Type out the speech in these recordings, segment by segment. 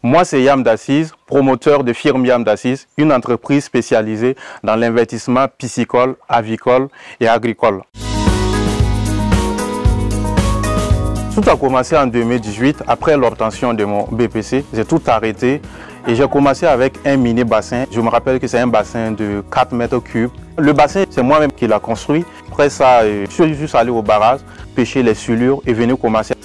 Moi, c'est Yam d'Assise, promoteur de firme Yam d'Assise, une entreprise spécialisée dans l'investissement piscicole, avicole et agricole. Tout a commencé en 2018, après l'obtention de mon BPC. J'ai tout arrêté et j'ai commencé avec un mini bassin. Je me rappelle que c'est un bassin de 4 mètres cubes. Le bassin, c'est moi-même qui l'ai construit. Après ça, je suis juste allé au barrage, pêcher les silures et venu commencer.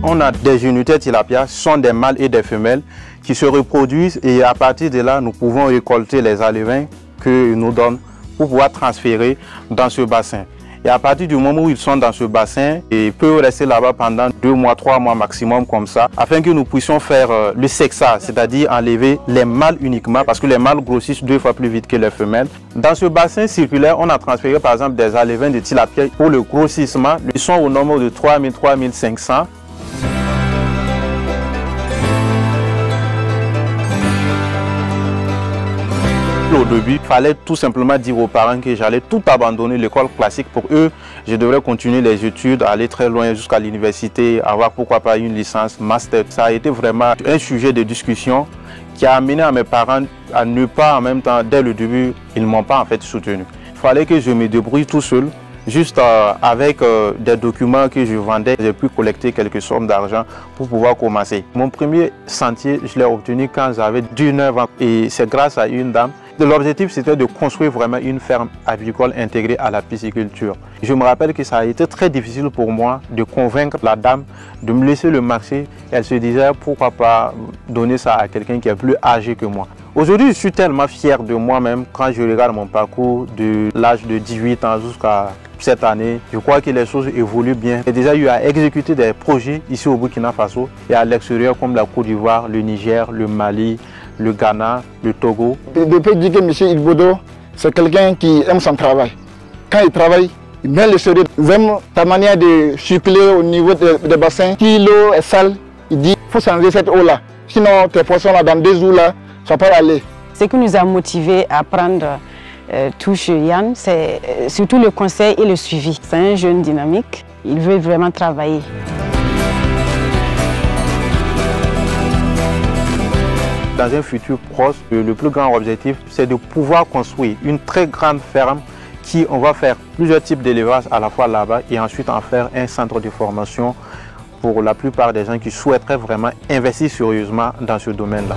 On a des unités tilapia, ce sont des mâles et des femelles qui se reproduisent et à partir de là, nous pouvons récolter les alevins que nous donnent pour pouvoir transférer dans ce bassin. Et à partir du moment où ils sont dans ce bassin, ils peuvent rester là-bas pendant 2 mois, 3 mois maximum comme ça, afin que nous puissions faire le sexage, c'est-à-dire enlever les mâles uniquement, parce que les mâles grossissent 2 fois plus vite que les femelles. Dans ce bassin circulaire, on a transféré par exemple des alevins de tilapia pour le grossissement. Ils sont au nombre de 3000, 3500. Au début, il fallait tout simplement dire aux parents que j'allais tout abandonner, l'école classique. Pour eux, je devrais continuer les études, aller très loin jusqu'à l'université, avoir pourquoi pas une licence, master. Ça a été vraiment un sujet de discussion qui a amené à mes parents à ne pas en même temps, dès le début, ils ne m'ont pas en fait soutenu. Il fallait que je me débrouille tout seul. Juste avec des documents que je vendais, j'ai pu collecter quelques sommes d'argent pour pouvoir commencer. Mon premier sentier, je l'ai obtenu quand j'avais 19 ans et c'est grâce à une dame. L'objectif, c'était de construire vraiment une ferme avicole intégrée à la pisciculture. Je me rappelle que ça a été très difficile pour moi de convaincre la dame de me laisser le marché. Elle se disait pourquoi pas donner ça à quelqu'un qui est plus âgé que moi. Aujourd'hui, je suis tellement fier de moi-même quand je regarde mon parcours de l'âge de 18 ans jusqu'à cette année. Je crois que les choses évoluent bien. J'ai déjà eu à exécuter des projets ici au Burkina Faso et à l'extérieur comme la Côte d'Ivoire, le Niger, le Mali, le Ghana, le Togo. Je peux dire que M. Ilbodo, c'est quelqu'un qui aime son travail. Quand il travaille, il met le sérieux. Il aime ta manière de circuler au niveau des bassins. Si l'eau est sale, il dit il faut changer cette eau-là. Sinon, tes poissons là, dans 2 jours, là, ça ne va pas aller. Ce qui nous a motivés à prendre tout chez Yann, c'est surtout le conseil et le suivi. C'est un jeune dynamique, il veut vraiment travailler. Dans un futur proche, le plus grand objectif, c'est de pouvoir construire une très grande ferme qui on va faire plusieurs types d'élevage à la fois là-bas et ensuite en faire un centre de formation pour la plupart des gens qui souhaiteraient vraiment investir sérieusement dans ce domaine-là.